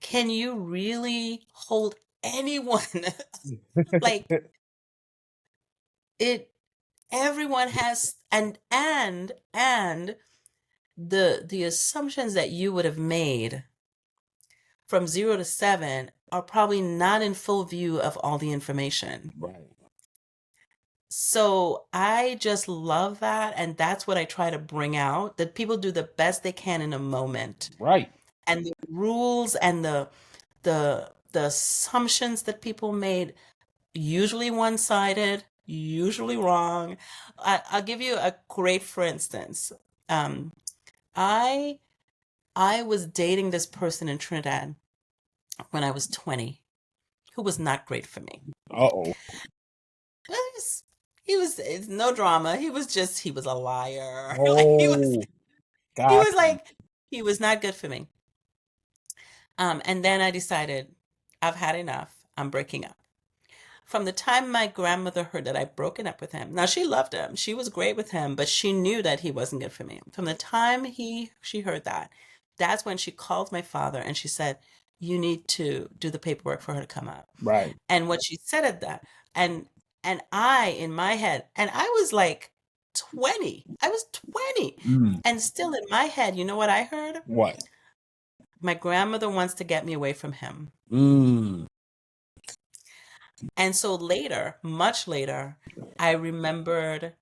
can you really hold anyone like it? Everyone has, and the assumptions that you would have made from 0 to 7 are probably not in full view of all the information. Right. So I just love that. And that's what I try to bring out, that people do the best they can in a moment. Right. And the rules and the assumptions that people made, usually one-sided, usually wrong. I'll give you a great, for instance. Um, I I was dating this person in Trinidad when I was 20, who was not great for me. Uh-oh. Well, it's no drama. He was a liar. Like Oh, he got was you. like, he was not good for me. And then I decided I've had enough. I'm breaking up. From the time my grandmother heard that I'd broken up with him, now she loved him. She was great with him, but she knew that he wasn't good for me. From the time she heard that, that's when she called my father and she said, "You need to do the paperwork for her to come out." Right. And what she said at that, and I in my head, and I was like 20. I was 20. Mm. And still in my head, you know what I heard? What? My grandmother wants to get me away from him. Mm. And so later, much later, I remembered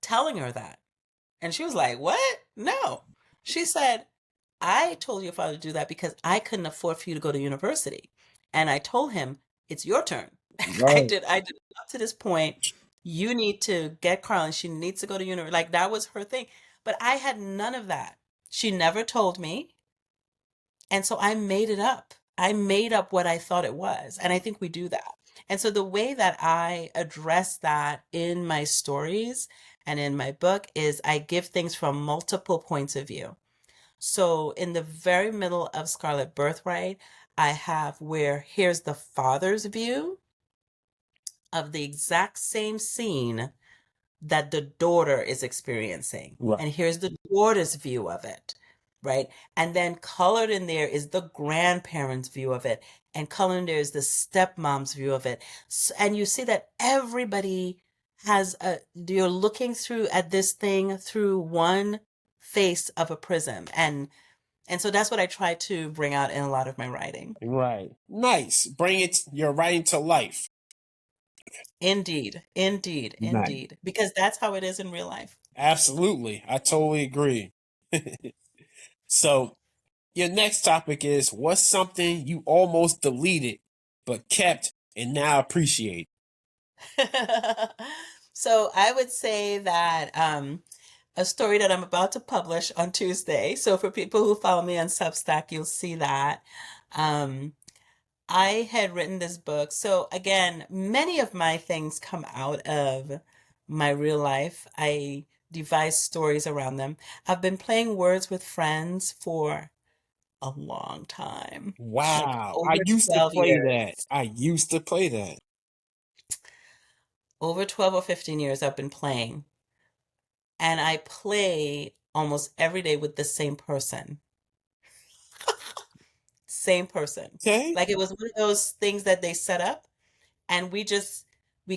telling her that. And she was like, "What? No." She said, "I told your father to do that because I couldn't afford for you to go to university." And I told him, "It's your turn." Right. I did up to this point. You need to get Carlin. She needs to go to university. Like that was her thing. But I had none of that. She never told me. And so I made it up. I made up what I thought it was. And I think we do that. And so the way that I address that in my stories and in my book is I give things from multiple points of view. So in the very middle of Scarlet Birthright, I have where here's the father's view of the exact same scene that the daughter is experiencing. Right. And here's the daughter's view of it. right? And then colored in there is the grandparents' view of it, and colored in there is the stepmom's view of it. And you see that everybody has you're looking through at this thing through one face of a prism, and so that's what I try to bring out in a lot of my writing. Right. Nice. Bring your writing to life. Indeed, indeed, Nice. indeed, because that's how it is in real life. Absolutely. I totally agree. So, your next topic is what's something you almost deleted but kept and now appreciate? So I would say that a story that I'm about to publish on Tuesday. So for people who follow me on Substack, you'll see that. Um, I had written this book. So again, many of my things come out of my real life. I devise stories around them. I've been playing words with friends for a long time, like Wow. I over used to 12 play that. years. I used to play that. Over 12 or 15 years I've been playing, and I play almost every day with the same person. Same person. Okay. Like it was one of those things that they set up, and we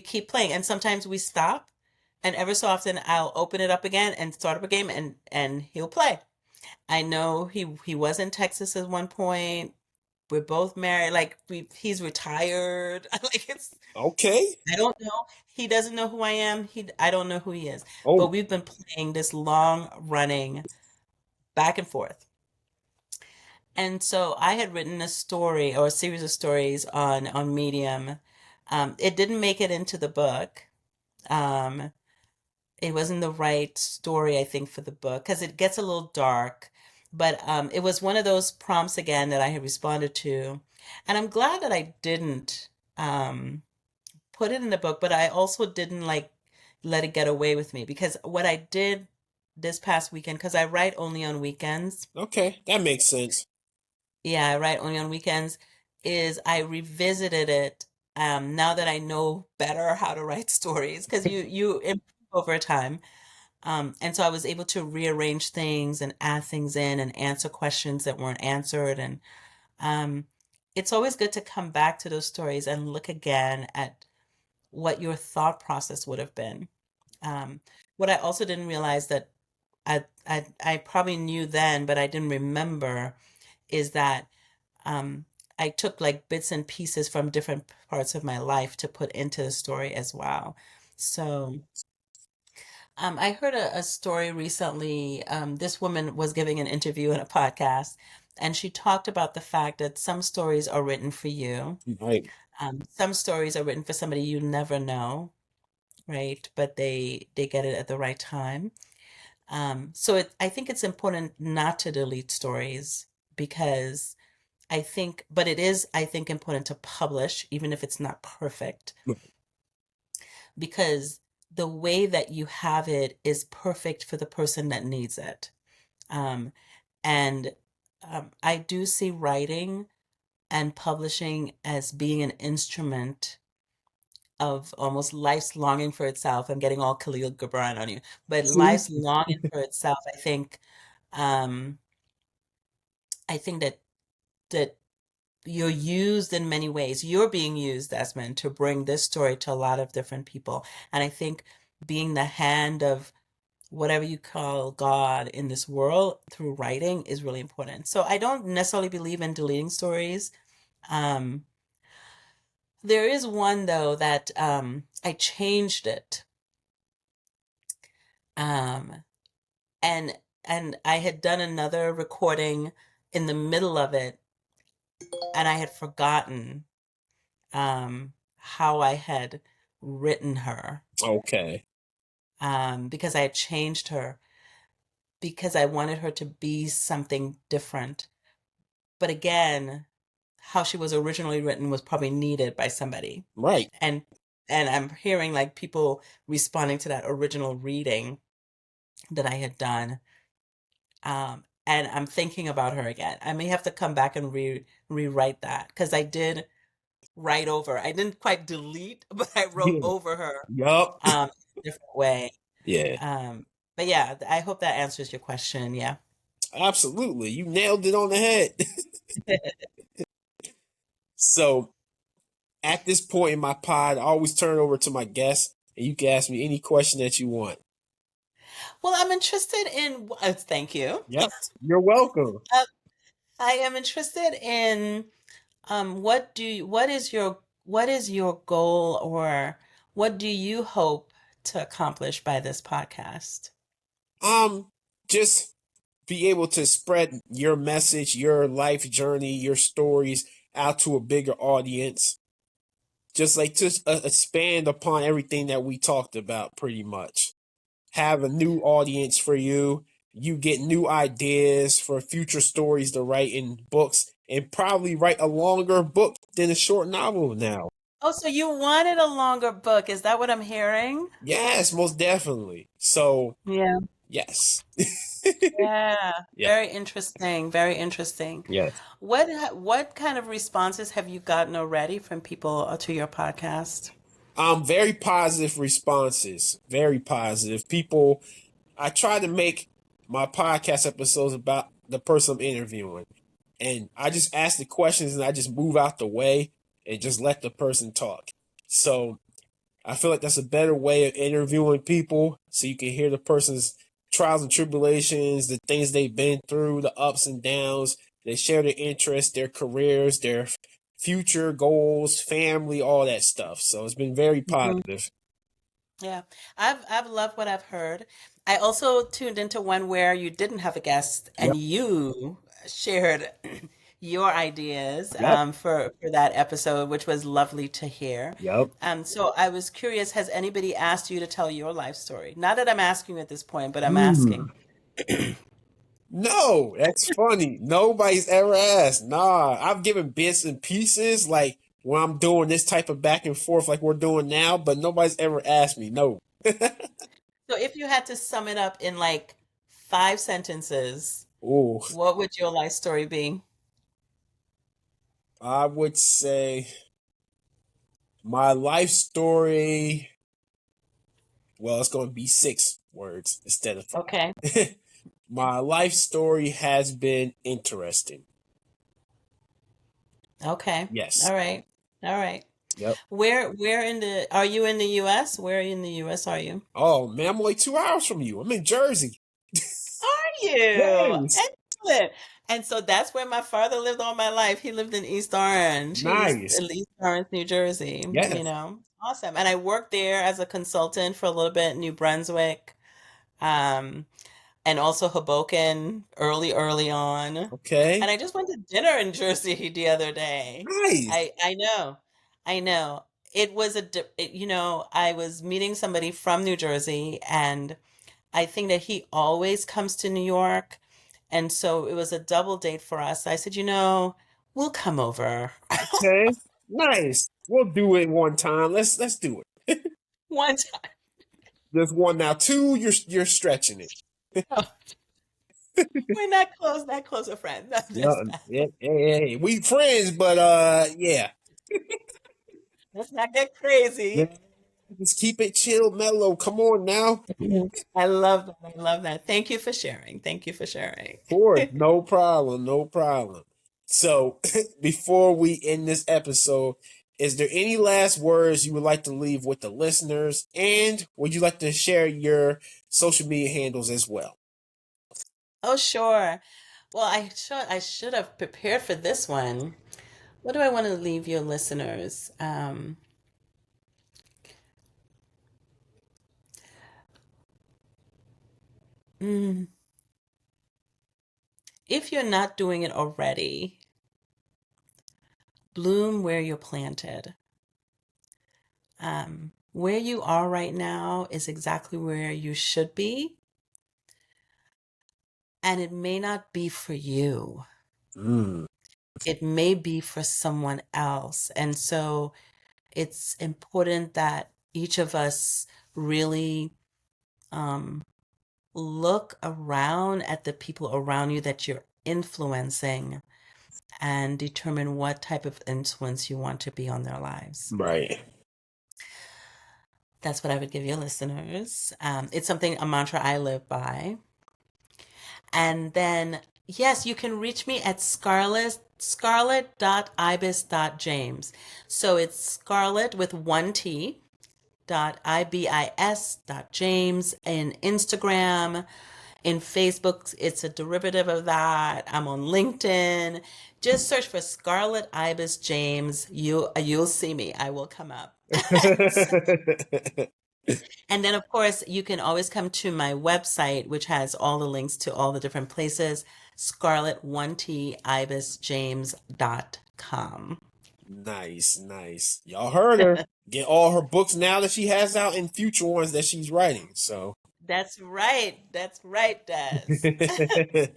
keep playing, and sometimes we stop, and ever so often I'll open it up again and start up a game, and he'll play. I know he was in Texas at one point. We're both married. Like he's retired. Like it's Okay. I don't know. He doesn't know who I am. I don't know who he is. But Oh, we've been playing this long running back and forth. And so I had written a story or a series of stories on Medium. It didn't make it into the book. Um, it wasn't the right story, I think, for the book because it gets a little dark. But it was one of those prompts again that I had responded to, and I'm glad that I didn't um, put it in the book. But I also didn't like let it get away with me because what I did this past weekend, because I write only on weekends. okay. That makes sense. Yeah, I write only on weekends. Is I revisited it now that I know better how to write stories because you improve over time. And so I was able to rearrange things and add things in and answer questions that weren't answered. And um, it's always good to come back to those stories and look again at what your thought process would have been. Um, what I also didn't realize that I probably knew then, but I didn't remember is that um, I took like bits and pieces from different parts of my life to put into the story as well. So I heard a story recently. This woman was giving an interview in a podcast, and she talked about the fact that some stories are written for you. Right. Some stories are written for somebody you never know, right? But they get it at the right time. I think it's important not to delete stories because but it is, I think, important to publish, even if it's not perfect, because the way that you have it is perfect for the person that needs it. Um, and I do see writing and publishing as being an instrument of almost life's longing for itself. I'm getting all Khalil Gibran on you, but See? life's longing for itself. Um, I think that you're used in many ways. You're being used, Desmond, to bring this story to a lot of different people. And I think being the hand of whatever you call God in this world through writing is really important. So I don't necessarily believe in deleting stories. Um, there is one though that I changed it. Um, and I had done another recording in the middle of it, and I had forgotten how I had written her Okay. because I had changed her because I wanted her to be something different. But again, how she was originally written was probably needed by somebody. Right. And I'm hearing like people responding to that original reading that I had done. And I'm thinking about her again. I may have to come back and rewrite that because I did write over. I didn't quite delete, but I wrote Yeah. over her Yup. in a different way. Yeah. Um, but yeah, I hope that answers your question. Yeah. Absolutely. You nailed it on the head. So at this point in my pod, I always turn over to my guests and you can ask me any question that you want. Well, I'm interested in, thank you. Yep. You're welcome. Uh, I am interested in what is your goal, or what do you hope to accomplish by this podcast? Just be able to spread your message, your life journey, your stories out to a bigger audience. Just like to expand upon everything that we talked about pretty much. Have a new audience for you. You get new ideas for future stories to write in books and probably write a longer book than a short novel now. Oh, so you wanted a longer book. Is that what I'm hearing? Yes, most definitely. So, Yeah. yes. Yeah. Yeah. Very interesting. Very interesting. Yes. What kind of responses have you gotten already from people to your podcast? Very positive responses. Very positive. People, I try to make my podcast episodes about the person I'm interviewing. And I just ask the questions and I just move out the way and just let the person talk. So I feel like that's a better way of interviewing people so you can hear the person's trials and tribulations, the things they've been through, the ups and downs. They share their interests, their careers, their future goals, family, all that stuff. So it's been very Mhm. positive. Yeah, I've loved what I've heard. I also tuned into one where you didn't have a guest and Yep. you shared your ideas Yep. for that episode, which was lovely to hear. Yep. So I was curious, has anybody asked you to tell your life story? Not that I'm asking you at this point, but I'm Hmm. asking. No, that's funny. Nobody's ever asked. Nah, I've given bits and pieces like when I'm doing this type of back and forth like we're doing now, but nobody's ever asked me. No. So if you had to sum it up in like 5 sentences, Oh, what would your life story be? I would say my life story. Well, it's going to be 6 words instead of Okay. 5. My life story has been interesting. Okay. Yes. All right. All right. Yep. Where in the are you in the US? Where in the US are you? Oh man, I'm only 2 hours from you. I'm in Jersey. Are you? Yes. Excellent. And so that's where my father lived all my life. He lived in East Orange, Nice. East Orange, New Jersey, Yes. Awesome. And I worked there as a consultant for a little bit in New Brunswick, um, and also Hoboken early on. Okay. And I just went to dinner in Jersey the other day. Nice. I know. I know. It was I was meeting somebody from New Jersey, and I think that he always comes to New York. And so it was a double date for us. I said, we'll come over Okay. Nice. We'll do it one time. Let's do it. one time. There's one now. Two, you're stretching it. We're not close of friends. That's Yeah, just bad. yeah, yeah, yeah. We friends, but yeah. Let's not get crazy. Yeah. Just keep it chill, mellow. Come on now. I love that. I love that. Thank you for sharing. Thank you for sharing. Of course, no problem, no problem. So, before we end this episode, is there any last words you would like to leave with the listeners? And would you like to share your social media handles as well? Oh, sure. Well, I should have prepared for this one. What do I want to leave your listeners? Mm, if you're not doing it already, bloom where you're planted. Where you are right now is exactly where you should be, and it may not be for you. Mm, It may be for someone else. And so it's important that each of us really um, look around at the people around you that you're influencing and determine what type of influence you want to be on their lives. right. That's what I would give your listeners. It's a mantra I live by. And then, yes, you can reach me at scarlet.ibis.james. So it's Scarlet with one T, .ibis.james in Instagram. In Facebook, it's a derivative of that. I'm on LinkedIn. Just search for Scarlet Ibis James. You'll see me. I will come up. And then, of course, you can always come to my website, which has all the links to all the different places, scarlet1tibisjames.com. Nice, nice. Y'all heard her. Get all her books now that she has out and future ones that she's writing. So That's right. That's right, Des.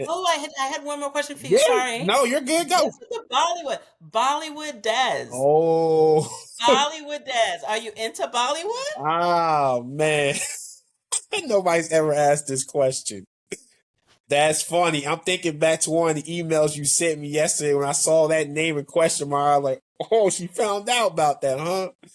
Oh, I had one more question for you. yeah, Sorry. no, you're good. Go. What's with the Bollywood? Bollywood Des. Oh, Bollywood Des. Are you into Bollywood? oh man, nobody's ever asked this question. That's funny. I'm thinking back to one of the emails you sent me yesterday when I saw that name and question mark. I was like, oh, she found out about that, huh? It's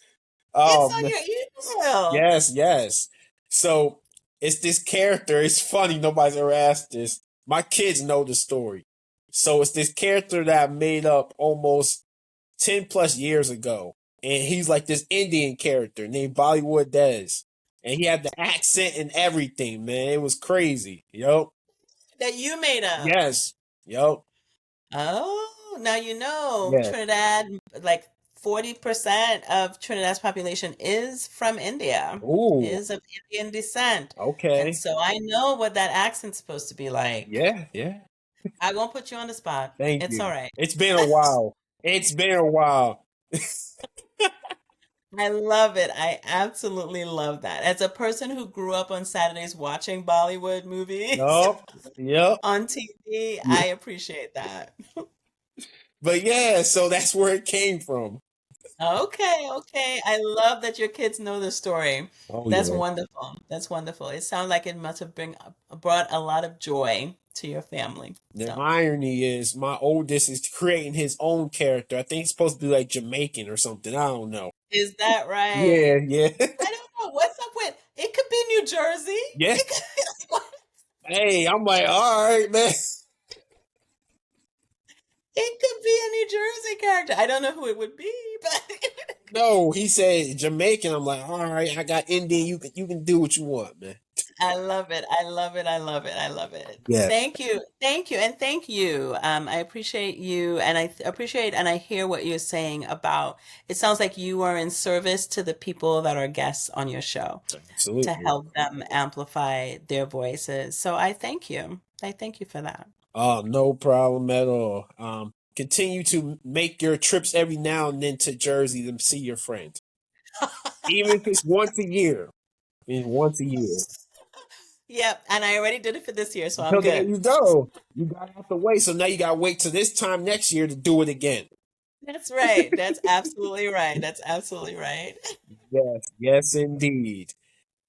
Oh on man. your email. Yes, yes. So it's this character. It's funny. Nobody's ever asked this. My kids know the story. So it's this character that I made up almost 10 plus years ago. And he's like this Indian character named Bollywood Dez. And he had the accent and everything, man. It was crazy. Yup. That you made up. Yes. Yup. Oh, now you know Yes. Trinidad, like 40% of Trinidad's population is from India, Ooh. is of Indian descent. And Okay. so I know what that accent's supposed to be like. Yeah. Yeah. I won't put you on the spot. Thank It's all you. right. It's been a while. It's been a while. I love it. I absolutely love that. As a person who grew up on Saturdays watching Bollywood movies Yup. Yup. on TV, Yeah. I appreciate that. But yeah, so that's where it came from. Okay, okay. I love that your kids know the story. Oh That's yeah. wonderful. That's wonderful. It sounds like it must have brought a lot of joy to your family. The So, irony is my oldest is creating his own character. I think he's supposed to be like Jamaican or something. I don't know. is that Yeah, right? yeah. I don't know. What's up with it could be New Jersey. Yeah. It could, Hey, I'm like, all right, man. it could be a New Jersey character. I don't know who it would be, but No, he said Jamaican. I'm like, all right, I got Indian. You can do what you want, man. I love it. I love it. I love it. I love it. Yeah. Thank you. Thank you. And thank you. I appreciate you. And appreciate and I hear what you're saying about it sounds like you are in service to the people that are guests on your show to Absolutely. help them amplify their voices. So I thank you. I thank you for that. Oh, no problem at all. Continue to make your trips every now and then to Jersey to see your friends. Even if it's once a year. I mean, once a year. Yep. And I already did it for this year, so I'm So there good. you go. You got out the way. So now you got to wait till this time next year to do it again. That's right. That's absolutely right. That's absolutely right. Yes, yes, indeed.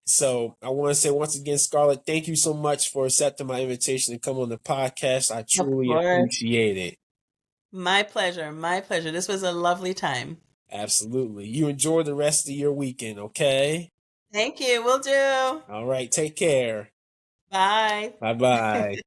So I want to say once again, Scarlett, thank you so much for accepting my invitation to come on the podcast. I Of truly course. appreciate it. My pleasure. My pleasure. This was a lovely time. Absolutely. You enjoy the rest of your weekend, okay? Thank you. Will do. All right, take care. Bye. Bye-bye.